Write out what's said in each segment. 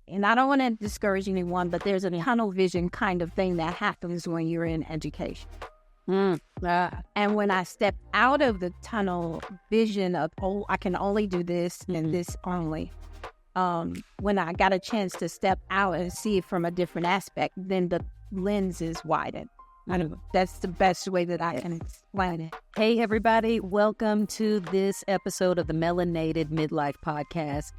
and I don't want to discourage anyone, but there's a tunnel vision kind of thing that happens when you're in education. And when I stepped out of the tunnel vision of, I can only do this and this only, when I got a chance to step out and see it from a different aspect, then the lens is widened. I don't know. That's the best way that I can explain it. Hey, everybody. Welcome to this episode of the Melanated Midlife podcast.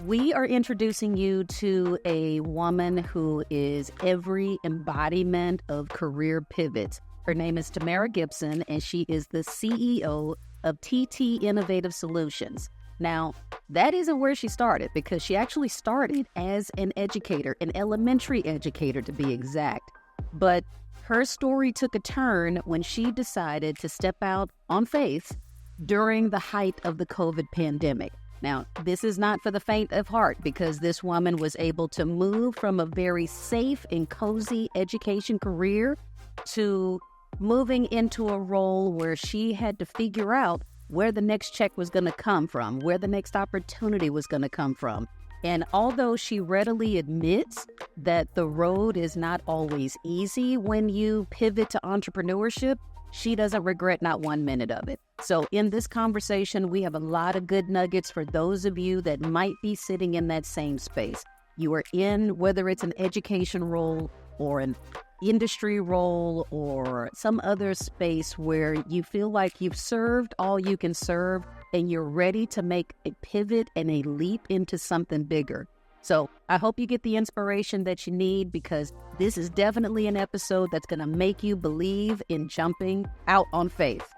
We are introducing you to a woman who is every embodiment of career pivots. Her name is Tamara Gipson, and she is the CEO of TT Innovative Solutions. Now, that isn't where she started, because she actually started as an educator, an elementary educator to be exact. But her story took a turn when she decided to step out on faith during the height of the COVID pandemic. Now, this is not for the faint of heart, because this woman was able to move from a very safe and cozy education career to moving into a role where she had to figure out where the next check was going to come from, where the next opportunity was going to come from. And although she readily admits that the road is not always easy when you pivot to entrepreneurship, she doesn't regret not 1 minute of it. So in this conversation, we have a lot of good nuggets for those of you that might be sitting in that same space. You are in, whether it's an education role or an industry role or some other space where you feel like you've served all you can serve, and you're ready to make a pivot and a leap into something bigger. So I hope you get the inspiration that you need, because this is definitely an episode that's going to make you believe in jumping out on faith.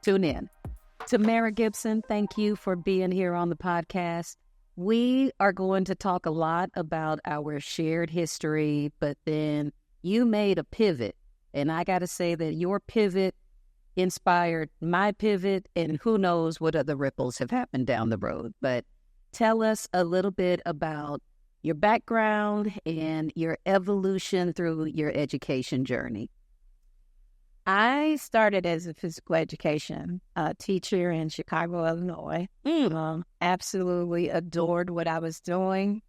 Tune in. Tamara Gipson, thank you for being here on the podcast. We are going to talk a lot about our shared history, but then you made a pivot. And I got to say that your pivot inspired my pivot, and who knows what other ripples have happened down the road. But tell us a little bit about your background and your evolution through your education journey. I started as a physical education teacher in Chicago, Illinois. Absolutely adored what I was doing.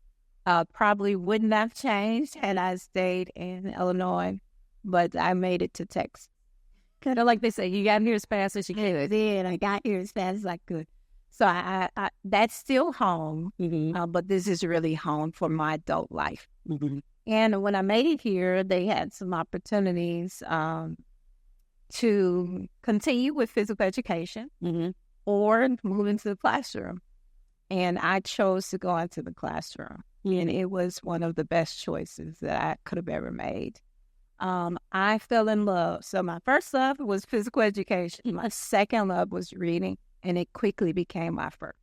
Probably wouldn't have changed had I stayed in Illinois, but I made it to Texas. Kind of like they say, you got here as fast as you could. Then I got here as fast as I could. So I that's still home, but this is really home for my adult life. And when I made it here, they had some opportunities to continue with physical education or move into the classroom. And I chose to go into the classroom. And it was one of the best choices that I could have ever made. I fell in love. So my first love was physical education. My second love was reading, and it quickly became my first.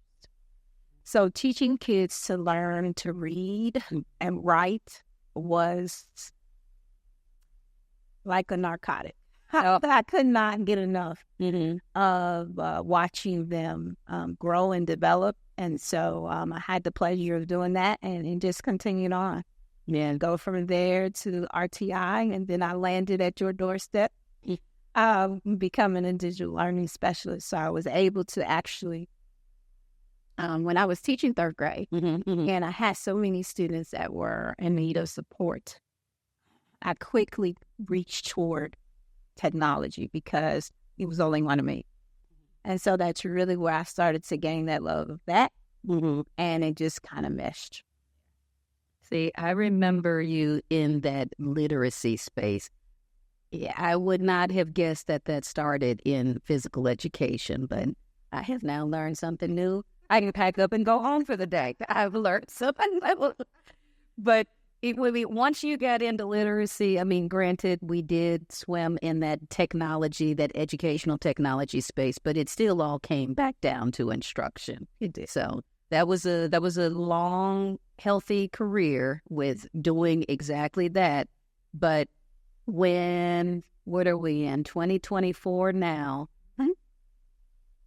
So teaching kids to learn to read and write was like a narcotic. I could not get enough of watching them grow and develop. And so I had the pleasure of doing that and just continued on. Yeah, go from there to RTI, and then I landed at your doorstep, becoming a digital learning specialist. So I was able to actually, when I was teaching third grade, and I had so many students that were in need of support, I quickly reached toward technology because it was only one of me. And so that's really where I started to gain that love of that, and it just kind of meshed. See, I remember you in that literacy space. Yeah, I would not have guessed that started in physical education, but I have now learned something new. I can pack up and go home for the day. I've learned something. But once you got into literacy, I mean, granted, we did swim in that technology, that educational technology space, but it still all came back down to instruction. It did. So that was a long, healthy career with doing exactly that. But what are we in, 2024 now?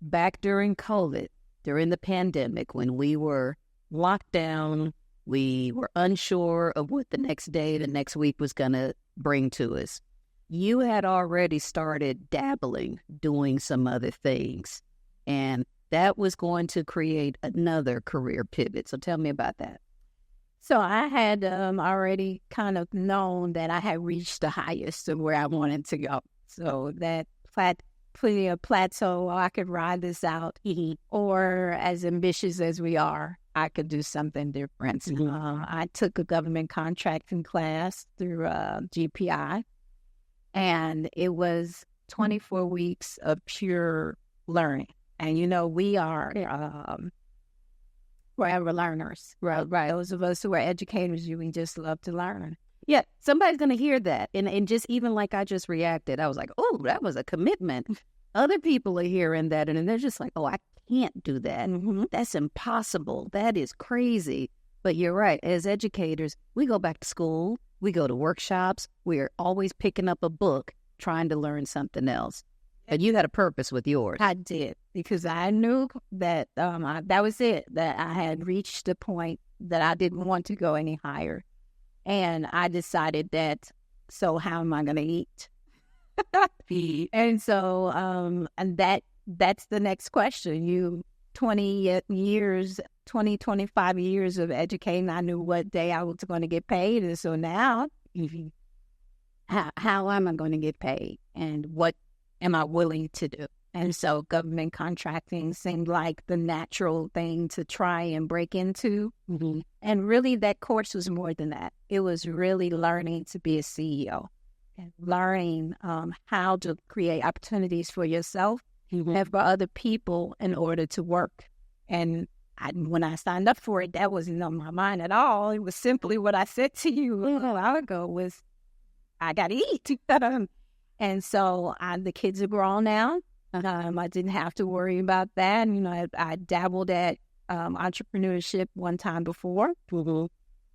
Back during COVID, during the pandemic, when we were locked down, we were unsure of what the next day, the next week was going to bring to us. You had already started dabbling, doing some other things, and that was going to create another career pivot. So tell me about that. So I had already kind of known that I had reached the highest of where I wanted to go. So that putting a plateau, I could ride this out. Or as ambitious as we are, I could do something different. I took a government contracting class through GPI, and it was 24 weeks of pure learning. And, we are forever learners. Right. Those of us who are educators, we just love to learn. Yeah, somebody's going to hear that. And just even like I just reacted, I was like, oh, that was a commitment. Other people are hearing that, and they're just like, oh, I can't do that. That's impossible. That is crazy. But you're right. As educators, we go back to school. We go to workshops. We're always picking up a book, trying to learn something else. But you had a purpose with yours. I did, because I knew that that was it, that I had reached the point that I didn't want to go any higher. And I decided that, so how am I going to eat? And so, and that's the next question. 25 years of educating, I knew what day I was going to get paid. And so now, how am I going to get paid? And what am I willing to do? And so government contracting seemed like the natural thing to try and break into. And really that course was more than that. It was really learning to be a CEO and learning how to create opportunities for yourself and for other people in order to work. And when I signed up for it, that wasn't on my mind at all. It was simply what I said to you a while ago was, I got to eat. And so the kids are grown now. I didn't have to worry about that. I dabbled at entrepreneurship one time before.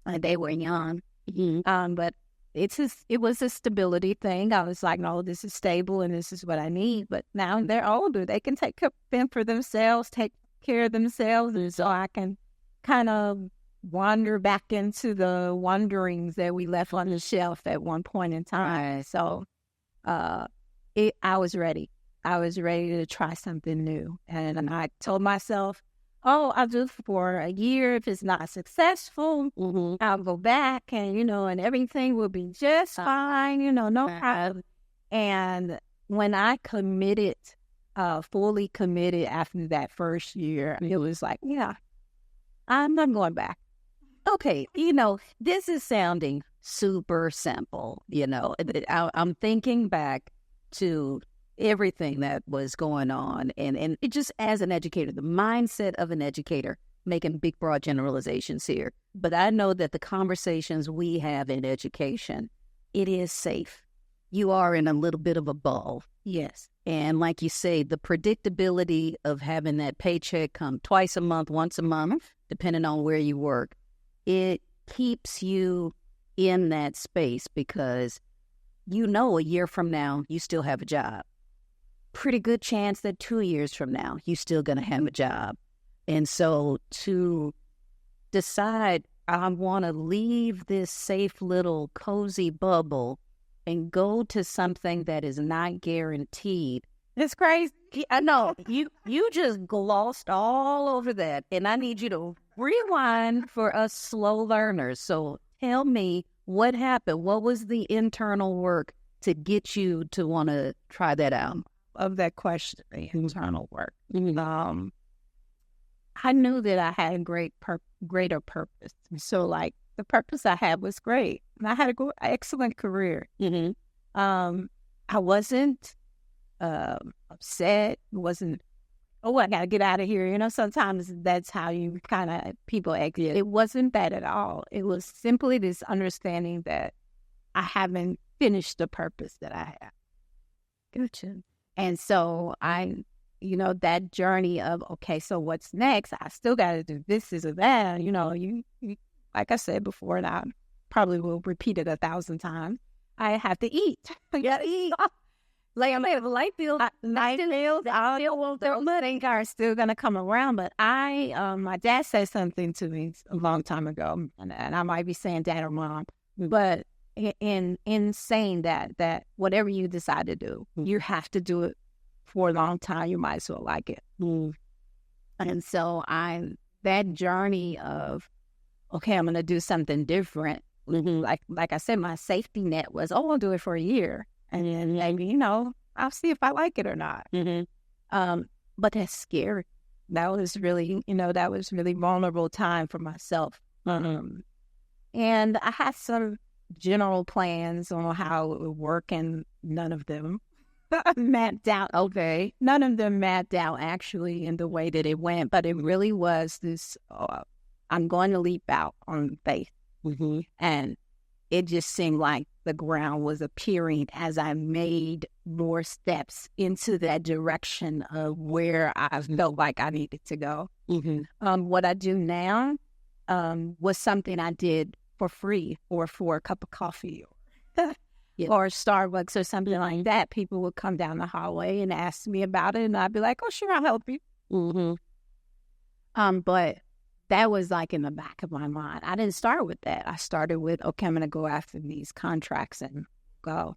They were young. But it was a stability thing. I was like, no, this is stable and this is what I need. But now they're older. They can take for themselves, take care of themselves. And so I can kind of wander back into the wanderings that we left on the shelf at one point in time. So I was ready. I was ready to try something new. And I told myself, I'll do it for a year. If it's not successful, I'll go back and, and everything will be just fine, no problem. And when I committed, fully committed after that first year, it was like, yeah, I'm not going back. Okay, this is sounding super simple, I'm thinking back to everything that was going on. And it just, as an educator, the mindset of an educator, making big, broad generalizations here. But I know that the conversations we have in education, it is safe. You are in a little bit of a bubble. Yes. And like you say, the predictability of having that paycheck come twice a month, once a month, depending on where you work, it keeps you in that space because a year from now, you still have a job. Pretty good chance that 2 years from now, you're still going to have a job. And so to decide, I want to leave this safe little cozy bubble and go to something that is not guaranteed. It's crazy. I know. You just glossed all over that. And I need you to rewind for us slow learners. So tell me what happened. What was the internal work to get you to want to try that out? Of that question, the internal work. I knew that I had greater purpose. So, like, the purpose I had was great. And I had an excellent career. I wasn't upset. Wasn't, I got to get out of here. Sometimes that's how you kind of, people exit. It wasn't that at all. It was simply this understanding that I haven't finished the purpose that I have. Gotcha. And so that journey of, okay, so what's next? I still got to do this, or that. You, like I said before, and I probably will repeat it 1,000 times. I have to eat. You got to eat. Like I'm the light bill. Light bills, things are still going to come around. But my dad said something to me a long time ago, and I might be saying dad or mom, but in saying that whatever you decide to do, you have to do it for a long time. You might as well like it. And so that journey of, okay, I'm going to do something different. Like I said, my safety net was, I'll do it for a year. And then maybe, I'll see if I like it or not. But that's scary. That was really, vulnerable time for myself. And I had some general plans on how it would work, and none of them mapped out. Okay. None of them mapped out actually in the way that it went, but it really was this, I'm going to leap out on faith. And it just seemed like the ground was appearing as I made more steps into that direction of where I felt like I needed to go. What I do now was something I did for free or for a cup of coffee or Starbucks or something like that. People would come down the hallway and ask me about it, and I'd be like, oh, sure, I'll help you. But that was like in the back of my mind. I didn't start with that. I started with, okay, I'm going to go after these contracts and go.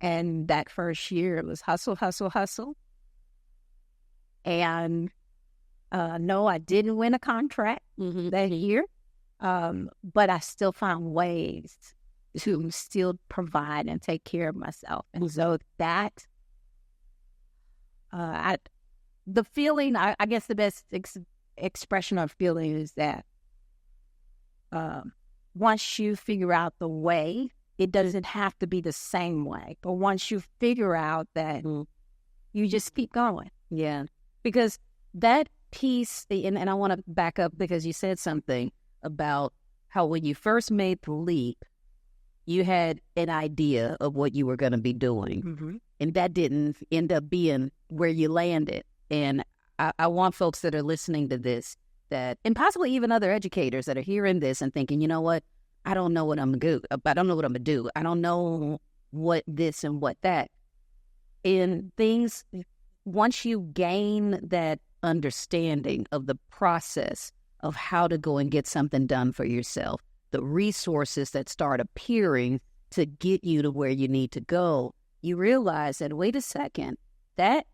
And that first year, it was hustle, hustle, hustle. And no, I didn't win a contract that year. But I still found ways to still provide and take care of myself. And so that, the feeling, I guess the best expression of feeling is that once you figure out the way, it doesn't have to be the same way. But once you figure out that, you just keep going. Yeah. Because that piece, and I want to back up because you said something about how when you first made the leap, you had an idea of what you were going to be doing. And that didn't end up being where you landed. And I want folks that are listening to this, and possibly even other educators that are hearing this and thinking, you know what, I don't know what I'm going to do. I don't know what I'm going to do. I don't know what this and what that. And things, once you gain that understanding of the process of how to go and get something done for yourself, the resources that start appearing to get you to where you need to go, you realize that, wait a second, that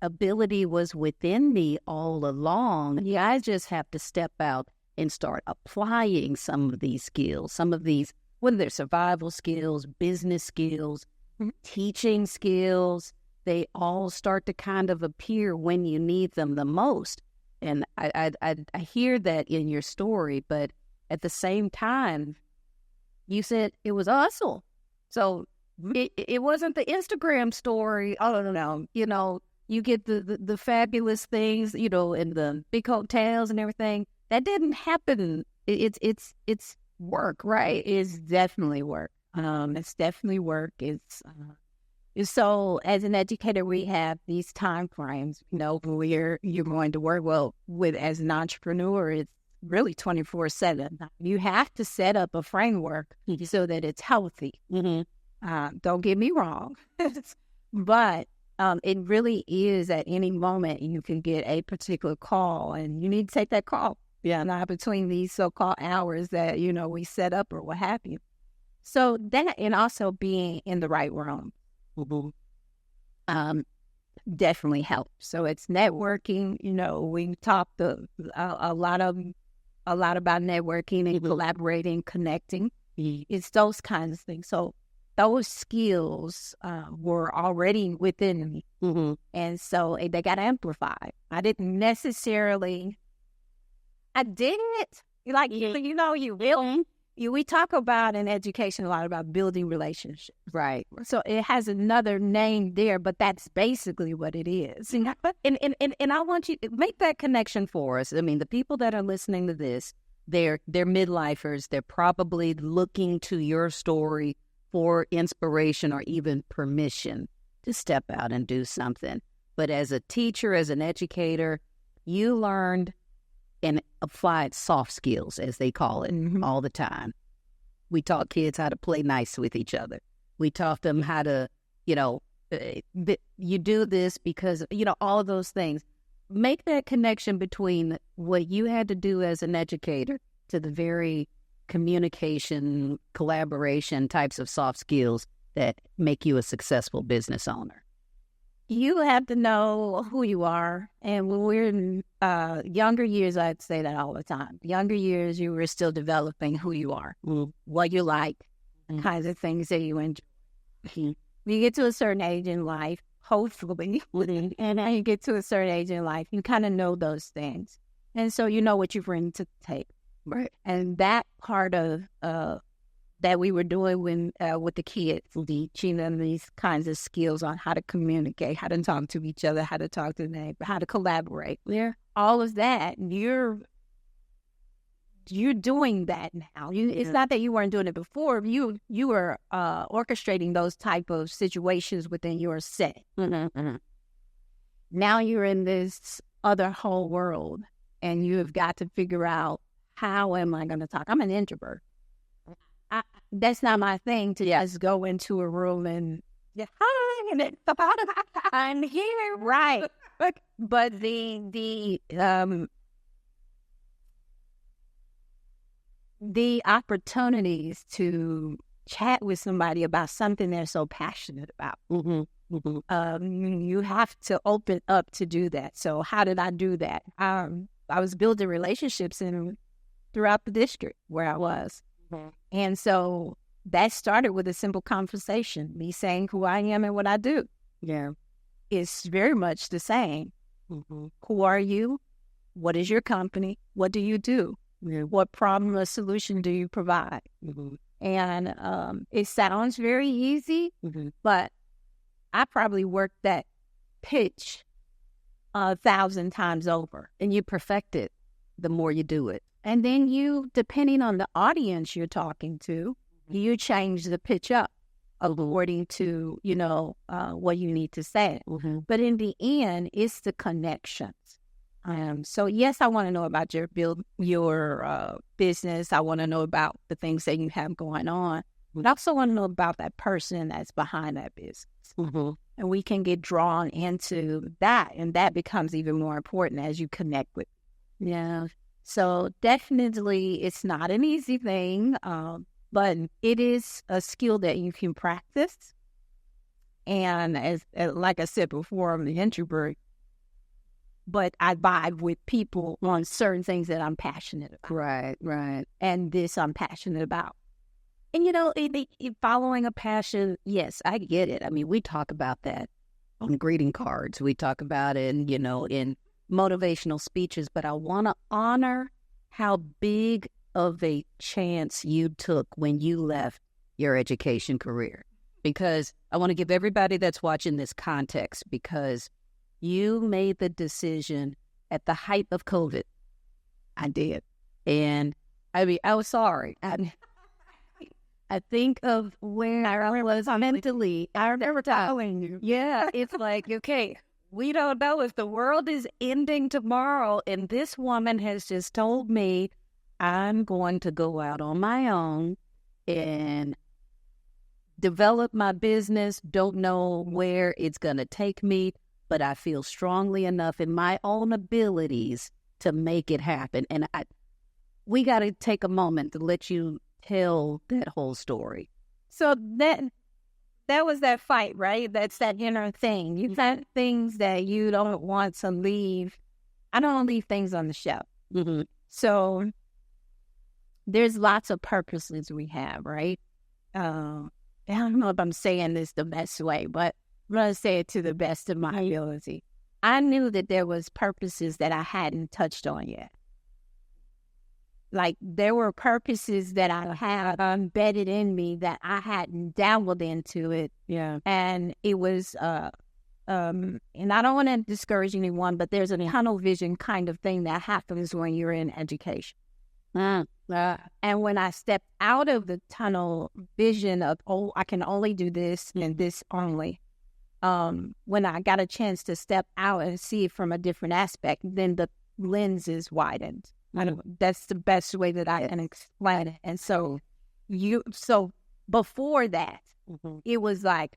ability was within me all along. Yeah, I just have to step out and start applying some of these skills, some of these, whether they're survival skills, business skills, teaching skills, they all start to kind of appear when you need them the most. And I hear that in your story, but at the same time, you said it was a hustle. So it wasn't the Instagram story. Oh, no. You get the fabulous things, and the big hotels and everything. That didn't happen. It's work, right? It's definitely work. It's definitely work. So as an educator, we have these time frames, where you're going to work. Well, as an entrepreneur, it's really 24/7. You have to set up a framework so that it's healthy. Don't get me wrong. But it really is at any moment you can get a particular call, and you need to take that call. Not between these so-called hours that, we set up or what have you. So that, and also being in the right room, definitely helps. So it's networking. We talked a lot about networking and collaborating, connecting. It's those kinds of things. So those skills were already within me. And so they got amplified. I didn't necessarily, I did it. You build. We talk about in education a lot about building relationships. Right. So it has another name there, but that's basically what it is. And I want you to make that connection for us. I mean, the people that are listening to this, they're midlifers. They're probably looking to your story for inspiration or even permission to step out and do something. But as a teacher, as an educator, you learned and applied soft skills, as they call it, all the time. We taught kids how to play nice with each other. We taught them how to, you do this because, all of those things. Make that connection between what you had to do as an educator to the very communication, collaboration types of soft skills that make you a successful business owner. You have to know who you are. And when we're in younger years, I'd say that all the time. Younger years, you were still developing who you are, what you like, kinds of things that you enjoy. When you get to a certain age in life, hopefully, and then you get to a certain age in life, you kind of know those things. And so you know what you bring to the table. Right. And that part of that we were doing with the kids, teaching them these kinds of skills on how to communicate, how to talk to each other, how to talk to the neighbor, how to collaborate. Yeah. All of that, you're doing that now. It's not that you weren't doing it before. You were orchestrating those type of situations within your set. Now you're in this other whole world, and you have got to figure out, how am I going to talk? I'm an introvert. That's not my thing to just go into a room and hi, and I'm here, right? But the opportunities to chat with somebody about something they're so passionate about, you have to open up to do that. So how did I do that? I was building relationships throughout the district where I was. And so that started with a simple conversation, me saying who I am and what I do. Yeah. It's very much the same. Who are you? What is your company? What do you do? What problem or solution do you provide? And it sounds very easy, but I probably worked that pitch 1,000 times over. And you perfect it the more you do it. And then you, depending on the audience you're talking to, you change the pitch up according to, what you need to say. But in the end, it's the connections. So yes, I want to know about your business. I want to know about the things that you have going on. But I also want to know about that person that's behind that business. And we can get drawn into that. And that becomes even more important as you connect with. Yeah. So definitely it's not an easy thing, but it is a skill that you can practice. And as like I said before, I'm the introvert, but I vibe with people on certain things that I'm passionate about. Right. And this I'm passionate about. And following a passion, yes, I get it. I mean, we talk about that on greeting cards. We talk about it, in motivational speeches, but I want to honor how big of a chance you took when you left your education career, because I want to give everybody that's watching this context, because you made the decision at the height of COVID. I did. And I mean, I was sorry. I think of where I was mentally. I remember telling you. Yeah, it's like, okay, we don't know if the world is ending tomorrow, and this woman has just told me I'm going to go out on my own and develop my business. Don't know where it's going to take me, but I feel strongly enough in my own abilities to make it happen. And we got to take a moment to let you tell that whole story. So that was that fight, right? That's that inner thing. You got things that you don't want to leave. I don't leave things on the shelf. So there's lots of purposes we have, right? I don't know if I'm saying this the best way, but I'm going to say it to the best of my ability. I knew that there was purposes that I hadn't touched on yet. Like, there were purposes that I had embedded in me that I hadn't dabbled into it. Yeah. And it was, and I don't want to discourage anyone, but there's a tunnel vision kind of thing that happens when you're in education. And when I stepped out of the tunnel vision of, I can only do this and this only, when I got a chance to step out and see it from a different aspect, then the lens is widened. That's the best way that I can explain it. And so before that, it was like,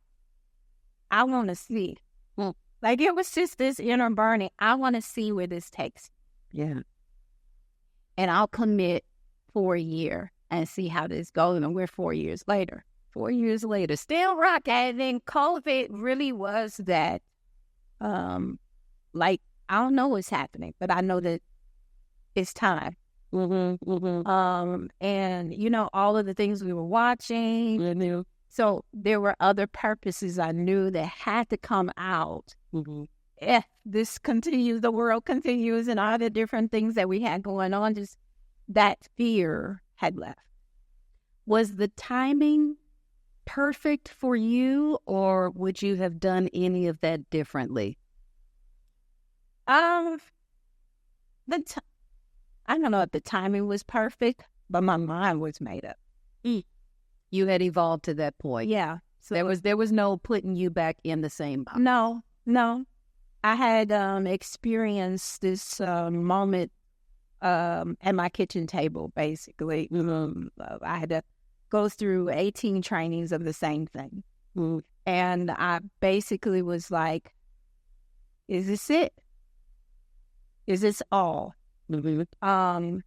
I want to see. Like, it was just this inner burning. I want to see where this takes. Yeah. And I'll commit for a year and see how this goes. And we're 4 years later. 4 years later, still rocking. And then COVID really was that like, I don't know what's happening, but I know that it's time. And, you know, all of the things we were watching. So there were other purposes I knew that had to come out. If this continues, the world continues, and all the different things that we had going on, just that fear had left. Was the timing perfect for you, or would you have done any of that differently? I don't know if the timing was perfect, but my mind was made up. You had evolved to that point. Yeah. So there was no putting you back in the same box. No. I had experienced this moment at my kitchen table, basically. I had to go through 18 trainings of the same thing. And I basically was like, is this it? Is this all? And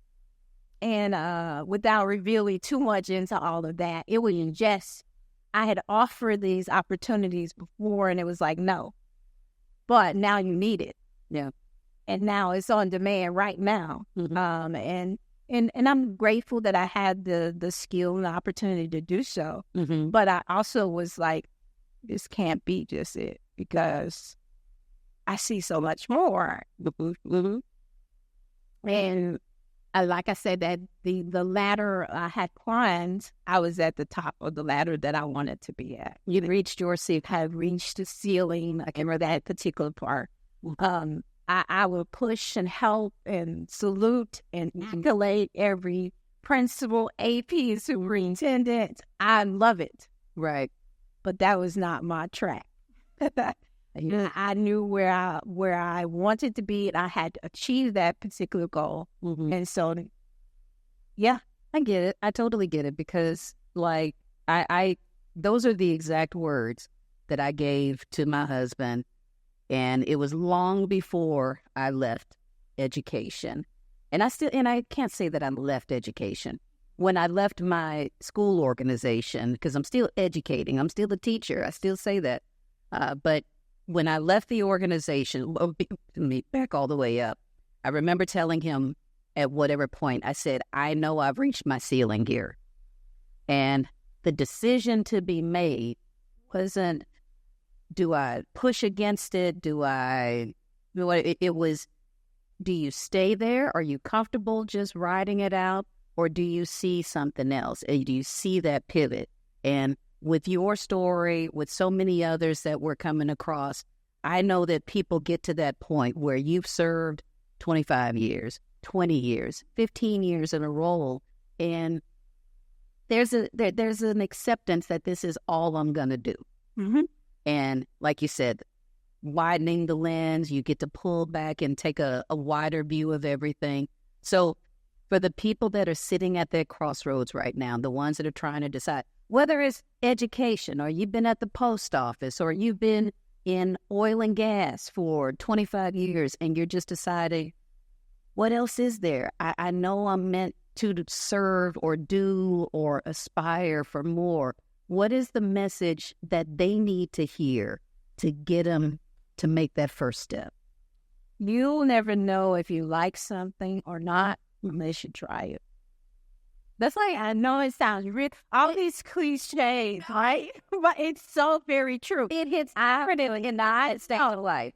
without revealing too much into all of that, it was just, I had offered these opportunities before, and it was like, no. But now you need it. Yeah. And now it's on demand right now. And I'm grateful that I had the skill and the opportunity to do so. But I also was like, this can't be just it, because I see so much more. And like I said, that the ladder I had climbed, I was at the top of the ladder that I wanted to be at. You reached your seat. Have reached the ceiling. I can remember that particular part. I would push and help and salute and accolade every principal, AP, superintendent. I love it. Right. But that was not my track. I knew where I wanted to be, and I had to achieve that particular goal. And so, yeah. I get it. I totally get it, because like I those are the exact words that I gave to my husband, and it was long before I left education. And I can't say that I left education. When I left my school organization, because I'm still educating, I'm still a teacher, I still say that. But when I left the organization, back all the way up, I remember telling him at whatever point, I said, I know I've reached my ceiling here. And the decision to be made wasn't, do I push against it? It was, do you stay there? Are you comfortable just riding it out? Or do you see something else? Do you see that pivot? And with your story, with so many others that we're coming across, I know that people get to that point where you've served 25 years, 20 years, 15 years in a role, and there's an acceptance that this is all I'm going to do. And like you said, widening the lens, you get to pull back and take a wider view of everything. So for the people that are sitting at their crossroads right now, the ones that are trying to decide, whether it's education, or you've been at the post office, or you've been in oil and gas for 25 years, and you're just deciding, what else is there? I know I'm meant to serve or do or aspire for more. What is the message that they need to hear to get them to make that first step? You'll never know if you like something or not unless you try it. That's like, I know it sounds rich, all these cliches, right? But it's so very true. It hits differently in the United States of life.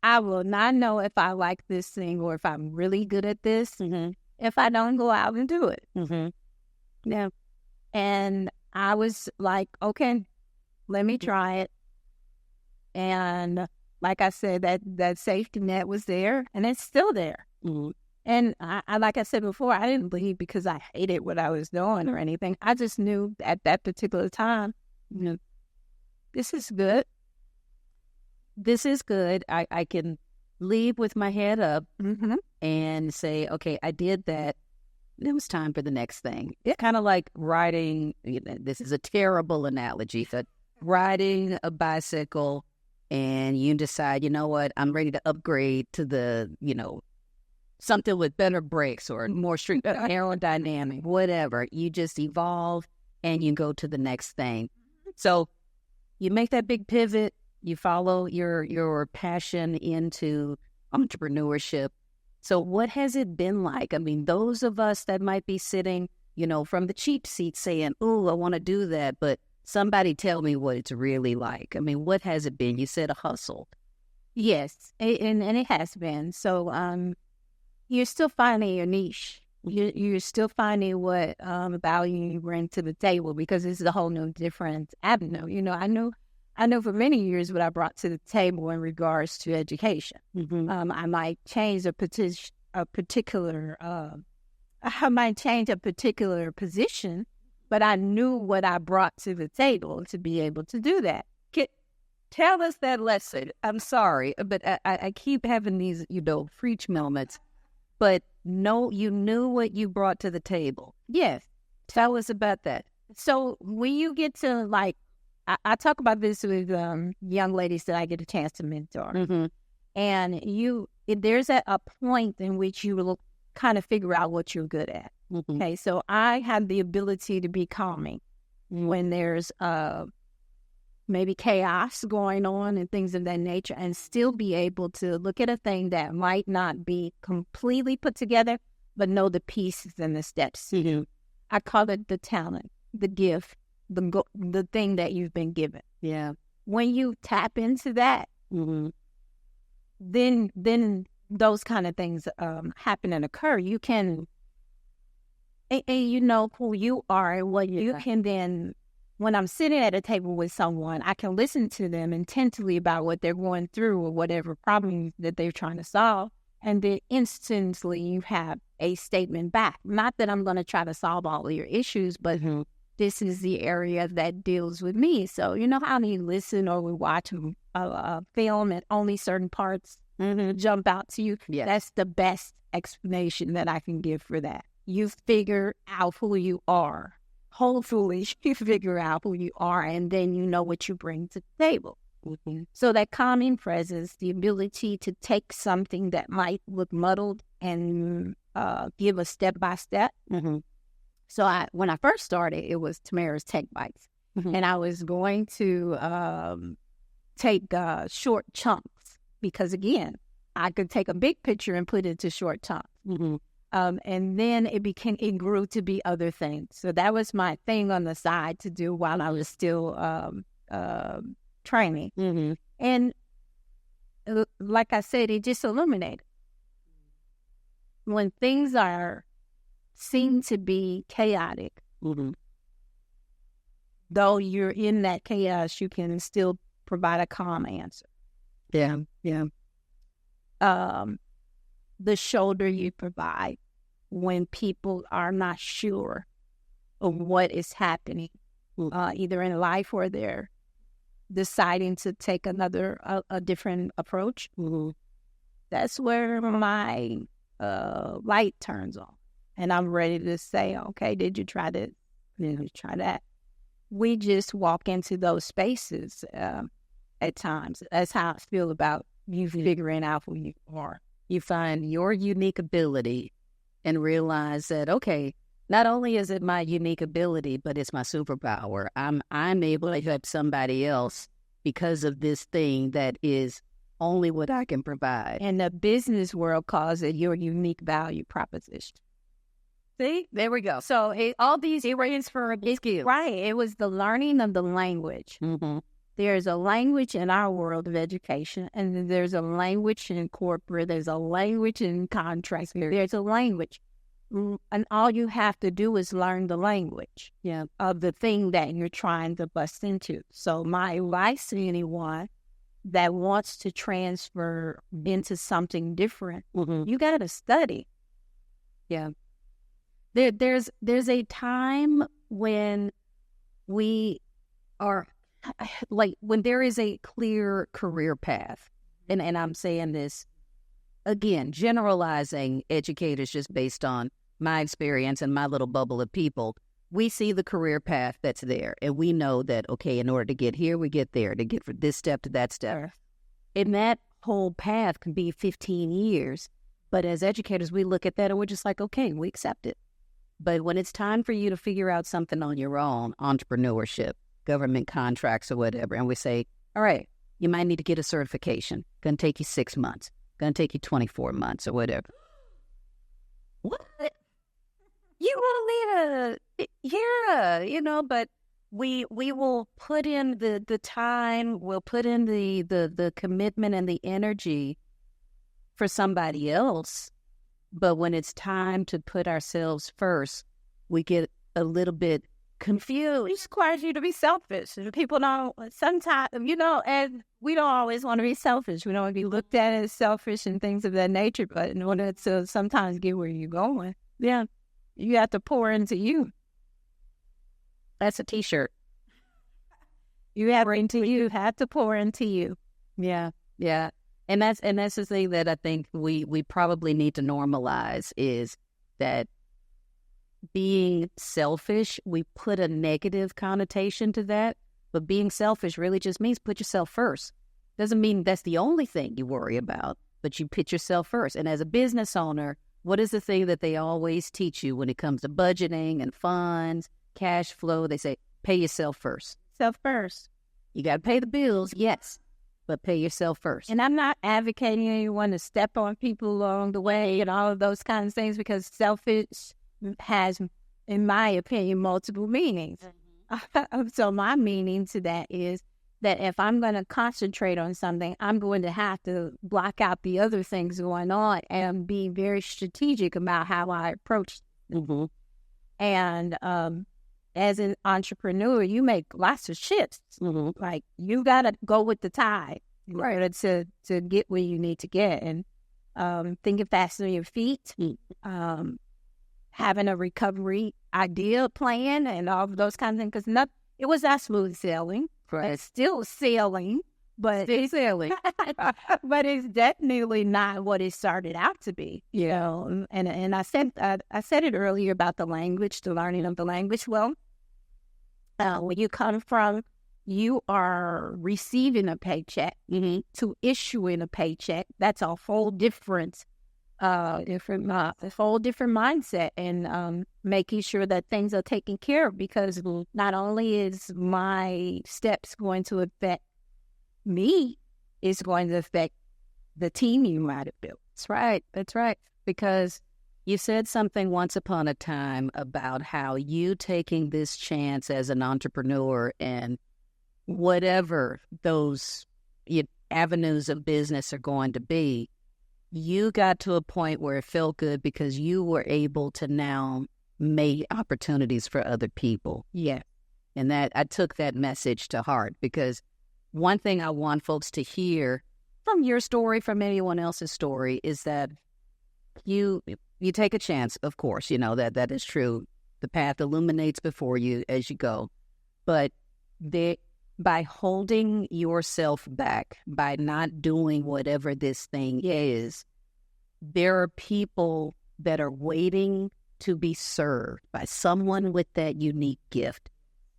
I will not know if I like this thing or if I'm really good at this if I don't go out and do it. Yeah. And I was like, okay, let me try it. And like I said, that safety net was there, and it's still there. And I, like I said before, I didn't leave because I hated what I was doing or anything. I just knew at that particular time, this is good. This is good. I can leave with my head up and say, okay, I did that. It was time for the next thing. It's kind of like riding, this is a terrible analogy, but riding a bicycle, and you decide, you know what, I'm ready to upgrade to the, something with better brakes or more street aerodynamic, whatever. You just evolve and you go to the next thing. So you make that big pivot, You follow your passion into entrepreneurship. So what has it been like? I mean, those of us that might be sitting, from the cheap seat saying, oh, I want to do that, but somebody tell me what it's really like. I mean, what has it been? You said a hustle. Yes, and it has been. So you're still finding your niche. You're still finding what value you bring to the table, because this is a whole new different avenue. I know for many years what I brought to the table in regards to education. I might change a particular position, but I knew what I brought to the table to be able to do that. Tell us that lesson. I'm sorry, but I keep having these, preach moments. But no, you knew what you brought to the table. Yes. Tell us about that. So when you get to I talk about this with young ladies that I get a chance to mentor. And there's a point in which you will kind of figure out what you're good at. Okay, so I have the ability to be calming when there's maybe chaos going on and things of that nature, and still be able to look at a thing that might not be completely put together, but know the pieces and the steps. I call it the talent, the gift, the thing that you've been given. Yeah. When you tap into that, then those kind of things happen and occur. You can, and you know who you are and what you can then. When I'm sitting at a table with someone, I can listen to them intently about what they're going through or whatever problem that they're trying to solve. And then instantly you have a statement back. Not that I'm going to try to solve all of your issues, but this is the area that deals with me. So you know how you listen or we watch a film and only certain parts jump out to you? Yes. That's the best explanation that I can give for that. You figure out who you are. Hopefully you figure out who you are, and then you know what you bring to the table. So that calming presence, the ability to take something that might look muddled and give a step-by-step. So when I first started, it was Tamara's Tech Bites. And I was going to take short chunks because, again, I could take a big picture and put it into short chunks. And then it grew to be other things. So that was my thing on the side to do while I was still training. And like I said, it just illuminated. When things seem to be chaotic, though you're in that chaos, you can still provide a calm answer. Yeah. The shoulder you provide when people are not sure of what is happening, either in life or they're deciding to take a different approach. That's where my light turns on. And I'm ready to say, okay, did you try this? Did you try that? We just walk into those spaces at times. That's how I feel about you figuring out who you are. You find your unique ability and realize that, okay, not only is it my unique ability, but it's my superpower. I'm able to help somebody else because of this thing that is only what I can provide. And the business world calls it your unique value proposition. See, there we go. So all these transferable skills. Right. It was the learning of the language. There's a language in our world of education, and then there's a language in corporate, there's a language in contracts, there's a language. And all you have to do is learn the language of the thing that you're trying to bust into. So my advice to anyone that wants to transfer into something different, you got to study. Yeah. There's a time when we are, like, when there is a clear career path, and I'm saying this, again, generalizing educators just based on my experience and my little bubble of people, we see the career path that's there, and we know that, okay, in order to get here, we get there, to get from this step to that step. And that whole path can be 15 years, but as educators, we look at that and we're just like, okay, we accept it. But when it's time for you to figure out something on your own, entrepreneurship, government contracts or whatever, and we say, all right, You might need to get a certification. Going to take you 6 months. Going to take you 24 months or whatever. What? You want to lead but we will put in the time, we'll put in the commitment and the energy for somebody else. But when it's time to put ourselves first, we get a little bit confused. It requires you to be selfish. People don't sometimes, and we don't always want to be selfish. We don't want to be looked at as selfish and things of that nature. But in order to sometimes get where you're going, you have to pour into you. That's a T-shirt. You have to pour into you. Yeah. And that's the thing that I think we probably need to normalize is that being selfish, we put a negative connotation to that, but being selfish really just means put yourself first. Doesn't mean that's the only thing you worry about, but you put yourself first. And as a business owner, what is the thing that they always teach you when it comes to budgeting and funds, cash flow? They say, pay yourself first. Self first. You got to pay the bills, yes, but pay yourself first. And I'm not advocating anyone to step on people along the way and all of those kinds of things, because selfish has, in my opinion, multiple meanings. Mm-hmm. So my meaning to that is that if I'm going to concentrate on something, I'm going to have to block out the other things going on and be very strategic about how I approach it. Mm-hmm. And as an entrepreneur, you make lots of shifts. Mm-hmm. Like, you got to go with the tide, right, to get where you need to get. And thinking fast on your feet, having a recovery idea plan and all of those kinds of things. Because it was not smooth sailing. Right. It's still sailing, but it's sailing. But it's definitely not what it started out to be, And I said it earlier about the language, the learning of the language. Well, when you come from, you are receiving a paycheck to issuing a paycheck. That's a whole different mindset, and making sure that things are taken care of, because not only is my steps going to affect me, it's going to affect the team you might have built. That's right. Because you said something once upon a time about how you taking this chance as an entrepreneur, and whatever those avenues of business are going to be, you got to a point where it felt good because you were able to now make opportunities for other people. Yeah. And that I took that message to heart, because one thing I want folks to hear from your story, from anyone else's story, is that you take a chance, of course, that is true. The path illuminates before you as you go. But by holding yourself back, by not doing whatever this thing is, there are people that are waiting to be served by someone with that unique gift,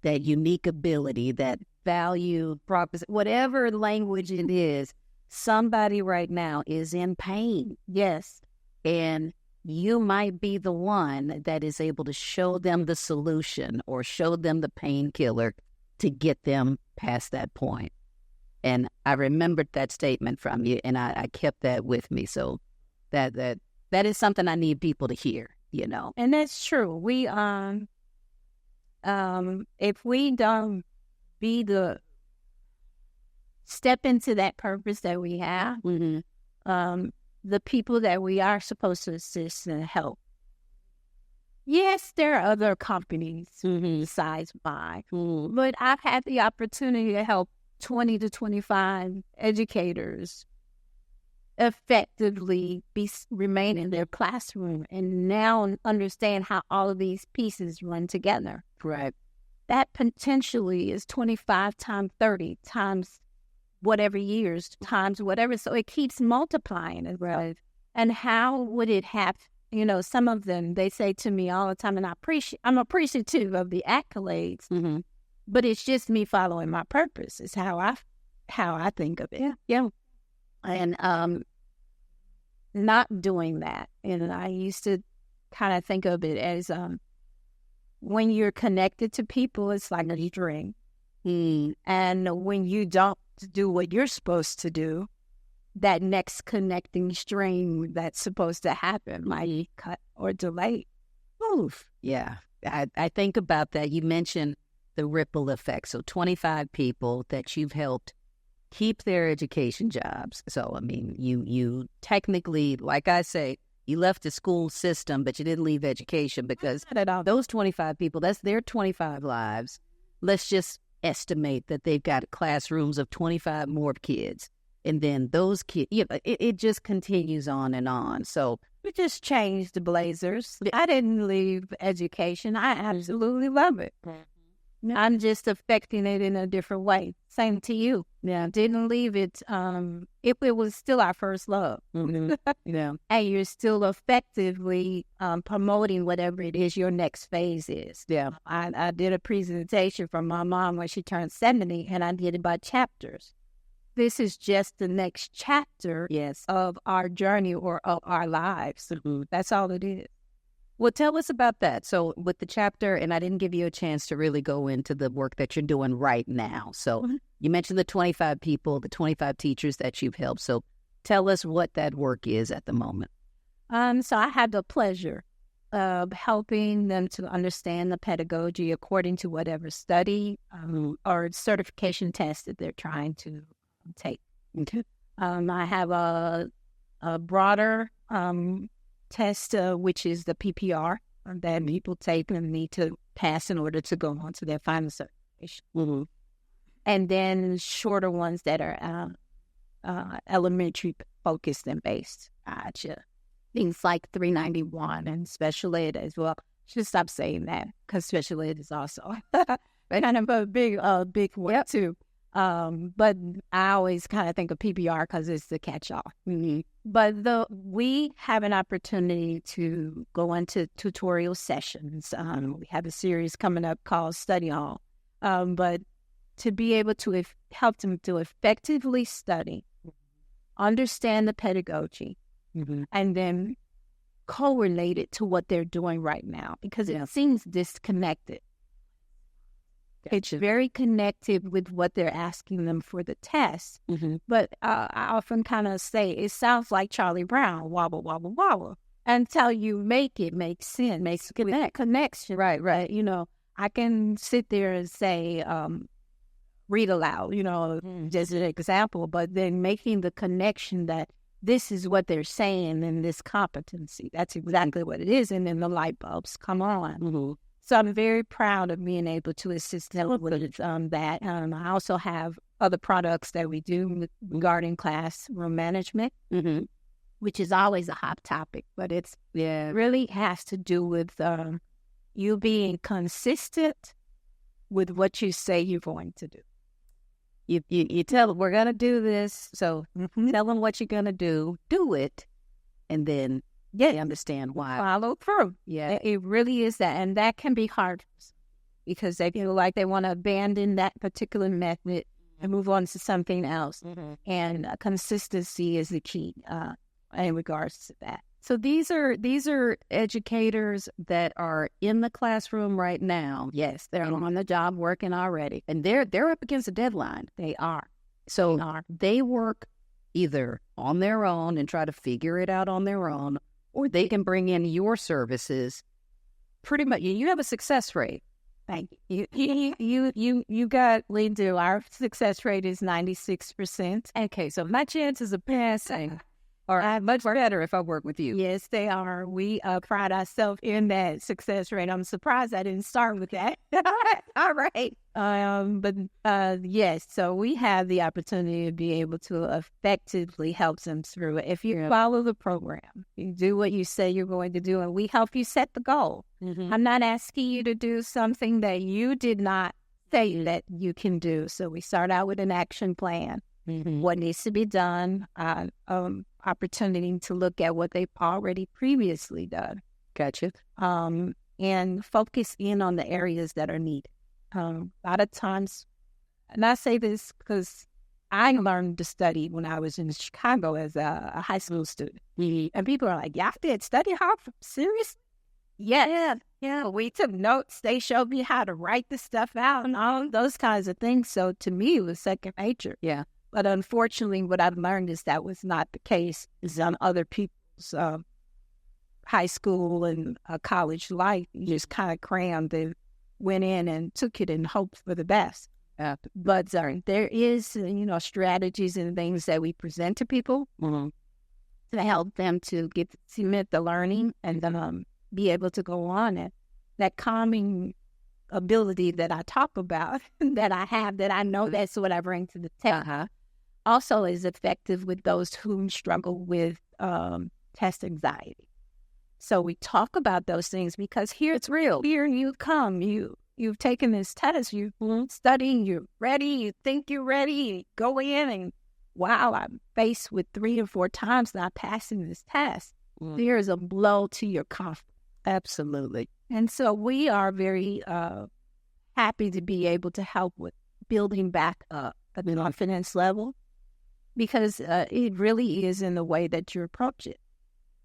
that unique ability, that value, whatever language it is. Somebody right now is in pain. Yes. And you might be the one that is able to show them the solution or show them the painkiller to get them past that point. And I remembered that statement from you, and I kept that with me. So that is something I need people to hear, And that's true. We if we don't step into that purpose that we have, the people that we are supposed to assist and help. Yes, there are other companies besides mine, but I've had the opportunity to help 20 to 25 educators effectively remain in their classroom and now understand how all of these pieces run together. Right. That potentially is 25 times 30 times whatever years, times whatever. So it keeps multiplying. Right. And how would it have, some of them, they say to me all the time, and I'm appreciative of the accolades, but it's just me following my purpose. It's how I think of it. Yeah. And not doing that. And I used to kind of think of it as when you're connected to people, it's like a string. And when you don't to do what you're supposed to do, that next connecting string that's supposed to happen might be cut or delayed. Oof. Yeah. I think about that. You mentioned the ripple effect. So 25 people that you've helped keep their education jobs. So, I mean, you technically, like I say, you left the school system, but you didn't leave education, because those 25 people, that's their 25 lives. Let's just estimate that they've got classrooms of 25 more kids. And then those kids, it just continues on and on. So we just changed the blazers. I didn't leave education. I absolutely love it. Mm-hmm. I'm just affecting it in a different way. Same to you. Yeah, didn't leave it. It was still our first love. Mm-hmm. Yeah, and you're still effectively promoting whatever it is your next phase is. Yeah, I did a presentation for my mom when she turned 70, and I did it by chapters. This is just the next chapter of our journey or of our lives. Mm-hmm. That's all it is. Well, tell us about that. So with the chapter, and I didn't give you a chance to really go into the work that you're doing right now. So you mentioned the 25 people, the 25 teachers that you've helped. So tell us what that work is at the moment. So I had the pleasure of helping them to understand the pedagogy according to whatever study or certification test that they're trying to take. Okay. I have a broader test, which is the PPR that people take and need to pass in order to go on to their final certification. Mm-hmm. And then shorter ones that are elementary focused and based. Gotcha. Things like 391 and special ed as well. Should stop saying that, because special ed is also kind of a big one too. But I always kind of think of PBR because it's the catch-all. Mm-hmm. But we have an opportunity to go into tutorial sessions. We have a series coming up called Study Hall. But to be able to help them to effectively study, understand the pedagogy, and then correlate it to what they're doing right now, because it seems disconnected. It's very connected with what they're asking them for the test. Mm-hmm. But I often kind of say, it sounds like Charlie Brown, wobble, wobble, wobble, until you make it make sense. Makes connection. Right. You know, I can sit there and say, read aloud, just an example, but then making the connection that this is what they're saying in this competency. That's exactly what it is. And then the light bulbs come on. Mm-hmm. So I'm very proud of being able to assist them with that. I also have other products that we do regarding classroom management, which is always a hot topic, but it really has to do with you being consistent with what you say you're going to do. You tell them, we're going to do this, so tell them what you're going to do it, and then they understand why. Follow through. Yeah. It really is that. And that can be hard because they feel like they want to abandon that particular method and move on to something else. Mm-hmm. And consistency is the key in regards to that. So these are educators that are in the classroom right now. Yes, they're on the job working already. And they're up against a deadline. They are. So they work either on their own and try to figure it out on their own, or they can bring in your services. Pretty much, you have a success rate. Thank you. We do. Our success rate is 96%. Okay, so my chances of passing are much better if I work with you. Yes, they are. We pride ourselves in that success rate. I'm surprised I didn't start with that. All right. Yes, so we have the opportunity to be able to effectively help them through it. If you follow the program, you do what you say you're going to do, and we help you set the goal. Mm-hmm. I'm not asking you to do something that you did not say that you can do. So we start out with an action plan. Mm-hmm. What needs to be done, opportunity to look at what they've already previously done. Gotcha. And focus in on the areas that are needed. A lot of times, and I say this because I learned to study when I was in Chicago as a high school student. Mm-hmm. And people are like, y'all did study hall? Seriously? Yeah. We took notes. They showed me how to write the stuff out and all those kinds of things. So to me, it was second nature. Yeah. But unfortunately, what I've learned is that was not the case. Is on other people's high school and college life. You just kind of crammed and went in and took it and hoped for the best. But there is, strategies and things that we present to people to help them to cement the learning and be able to go on. And that calming ability that I talk about, that I have, that I know that's what I bring to the table, also is effective with those who struggle with test anxiety. So we talk about those things because here it's real. Here you come. You've taken this test. You've studying. You're ready. You think you're ready. You go in and, wow, I'm faced with 3 or 4 times not passing this test. There is a blow to your confidence. Absolutely. And so we are very happy to be able to help with building back up a confidence level because it really is in the way that you approach it.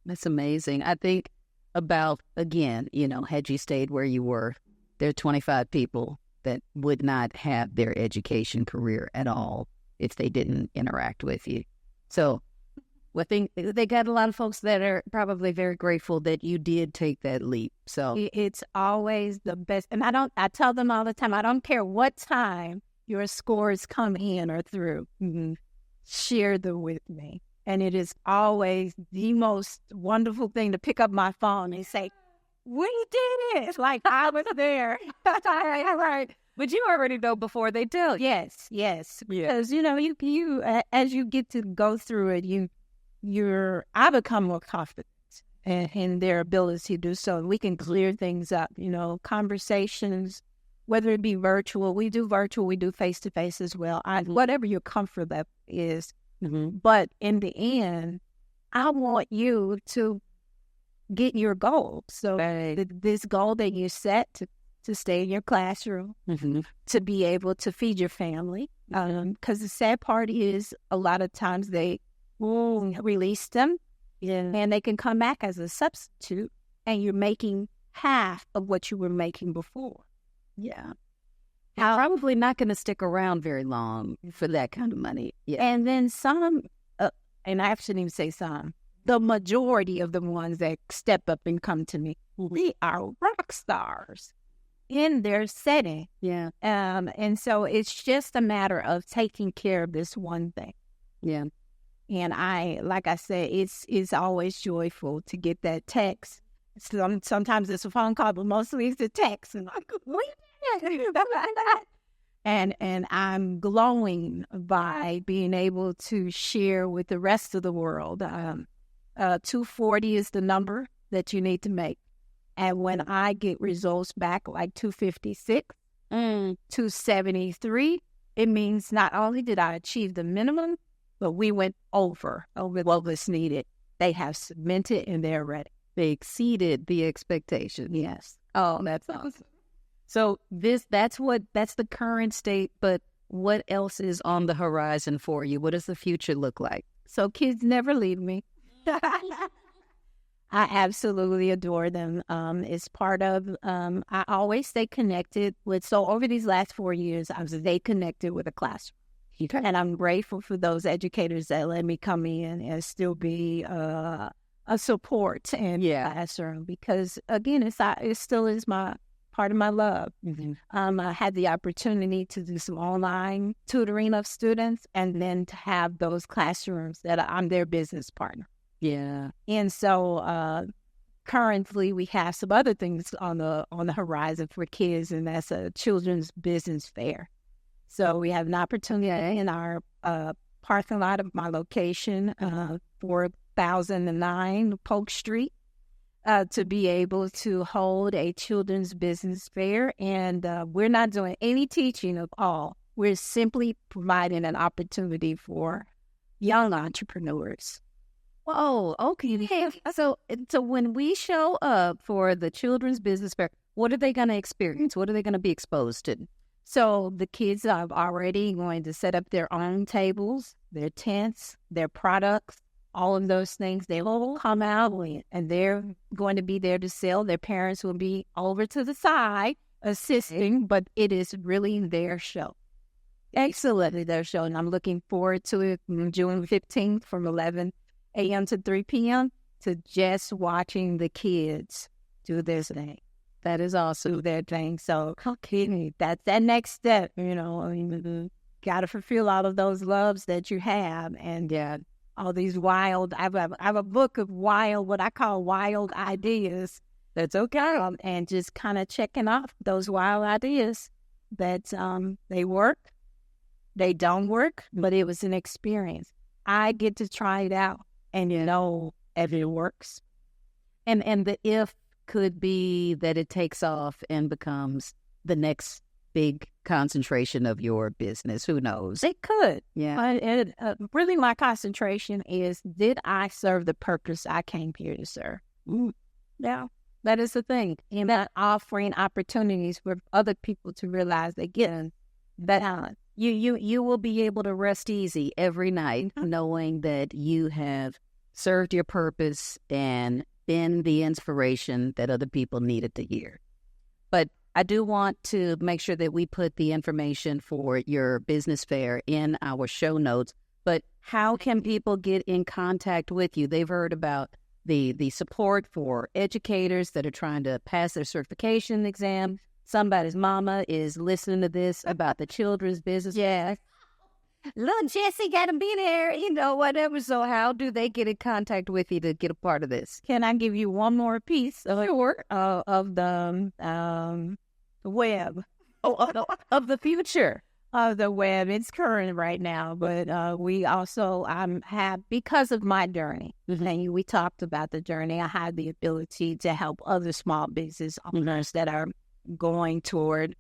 That's amazing. I think about, again, had you stayed where you were, there are 25 people that would not have their education career at all if they didn't interact with you. So I think they got a lot of folks that are probably very grateful that you did take that leap. So it's always the best. And I tell them all the time, I don't care what time your scores come in or through, share them with me. And it is always the most wonderful thing to pick up my phone and say, we did it. Like I was there. Right. But you already know before they tell you. Yes. Because, you as you get to go through it, I become more confident in their ability to do so. And we can clear things up, conversations, whether it be virtual. We do virtual, we do face-to-face as well. Whatever your comfort level is. But in the end, I want you to get your goal. So this goal that you set to stay in your classroom, to be able to feed your family. Because the sad part is a lot of times they will release them and they can come back as a substitute and you're making half of what you were making before. Yeah. You're probably not going to stick around very long for that kind of money. Yeah. And then some, and I shouldn't even say some, the majority of the ones that step up and come to me, they are rock stars in their setting. Yeah. And so it's just a matter of taking care of this one thing. Yeah. And like I said, it's always joyful to get that text. Sometimes it's a phone call, but mostly it's a text. And I'm like, and I'm glowing by being able to share with the rest of the world. 240 is the number that you need to make. And when I get results back like 256, 273, it means not only did I achieve the minimum, but we went over what was needed. They have submitted and they're ready. They exceeded the expectation. Yes. Oh, that's awesome. So that's the current state, but what else is on the horizon for you? What does the future look like? So kids never leave me. I absolutely adore them. It's part of, I always stay connected with, so over these last 4 years, I was stay connected with a classroom. Okay. And I'm grateful for those educators that let me come in and still be a support in classroom because, again, it still is my part of my love. I had the opportunity to do some online tutoring of students and then to have those classrooms that I'm their business partner. Yeah. And so currently we have some other things on the horizon for kids, and that's a children's business fair. So we have an opportunity in our parking lot of my location, 4009 Polk Street, to be able to hold a children's business fair. And we're not doing any teaching at all. We're simply providing an opportunity for young entrepreneurs. Whoa, okay. So when we show up for the children's business fair, what are they going to experience? What are they going to be exposed to? So the kids are already going to set up their own tables, their tents, their products, all of those things, they will come out and they're going to be there to sell. Their parents will be over to the side assisting, but it is really their show. Excellently their show. And I'm looking forward to it June 15th from 11 a.m. to 3 p.m. to just watching the kids do their thing. That is awesome. Do their thing. So, okay, that's that next step, got to fulfill all of those loves that you have. And all these wild, I have a book of what I call wild ideas. That's okay. And just kind of checking off those wild ideas that they work, they don't work, but it was an experience. I get to try it out and if it works. And the if could be that it takes off and becomes the next big concentration of your business. Who knows? It could. Yeah. Really, my concentration is, did I serve the purpose I came here to serve? Yeah, that is the thing. And that offering opportunities for other people to realize they get that talent. You will be able to rest easy every night knowing that you have served your purpose and been the inspiration that other people needed to hear. But I do want to make sure that we put the information for your business fair in our show notes. But how can people get in contact with you? They've heard about the support for educators that are trying to pass their certification exam. Somebody's mama is listening to this about the children's business. Yeah. Little Jessie got to be there, whatever. So how do they get in contact with you to get a part of this? Can I give you one more piece of the web? Of the future. Of the web. It's current right now, but we also have, because of my journey, and we talked about the journey, I have the ability to help other small business owners that are going toward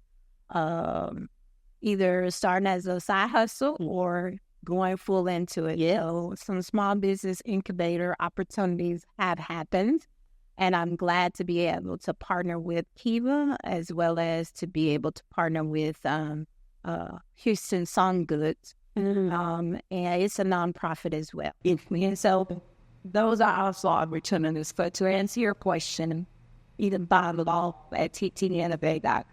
either starting as a side hustle or going full into it. Yeah. So some small business incubator opportunities have happened, and I'm glad to be able to partner with Kiva as well as to be able to partner with Houston Song Goods. And it's a nonprofit as well. And so those are also opportunities. But to answer your question, you can buy it all at TTInnovate.com.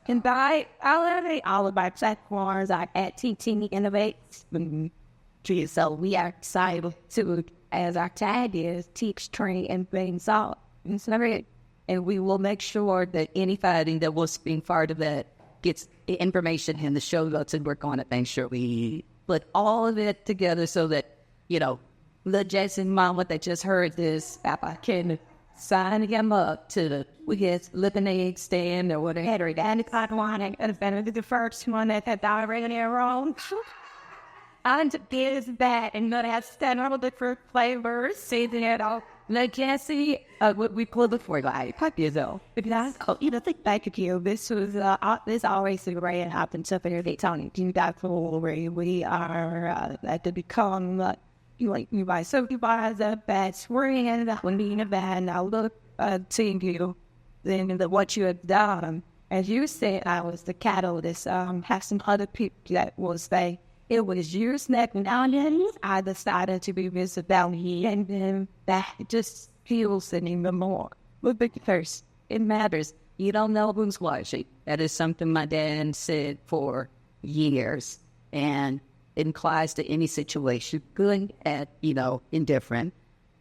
And buy all of my platforms are at TTInnovate. So we are excited to, as our tag is, teach, train, and bring solid. And we will make sure that anybody that wants to be part of that gets information in the show notes, and we're going to make sure we put all of it together so that, the Jason mama that just heard this, I can sign him up to the lemonade stand or whatever. And if I want it, and if the first one that had already wrong, and is that, and then have several different flavors, season it all. Like Jesse, we pulled it for like 5 years old. Because think back to you. This was this always a great happen to every time. That's where we are to become you buy supervisor, best friend, when being a band. I look to you, then what you have done. As you said, I was the catalyst. Have some other people that will say, it was you snapping out, and I decided to be visible, and then that just fuels it even more. But first, it matters. You don't know who's watching. That is something my dad said for years, and it applies to any situation, good and, indifferent.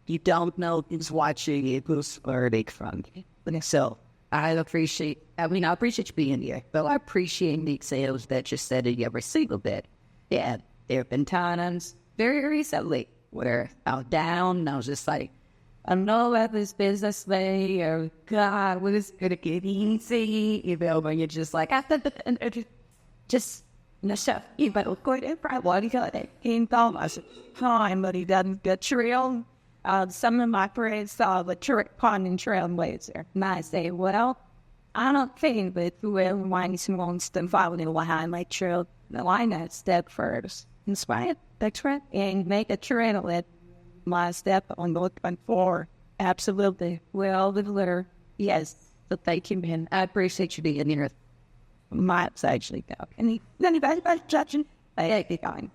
You don't know who's watching it, who's learning from it. So I appreciate you being here, but I appreciate the examples that you said in every single bit. Yeah, there have been times very recently where I was down and I was just like, I know about this business thing, or God, when it's going to get easy, when you're just like, just, shut, go ahead, what do you got? He thought I said, time, but he doesn't get trail. Some of my friends saw the pond and trailblazer, and I say, well, I don't think that whoever wants to follow behind my trail, why not step first? Inspire the trend and make a trail at my step on looking for. Absolutely. Well, the letter, yes. So thank you, man. I appreciate you being here. My actually go. And then you guys judging. I hate it going.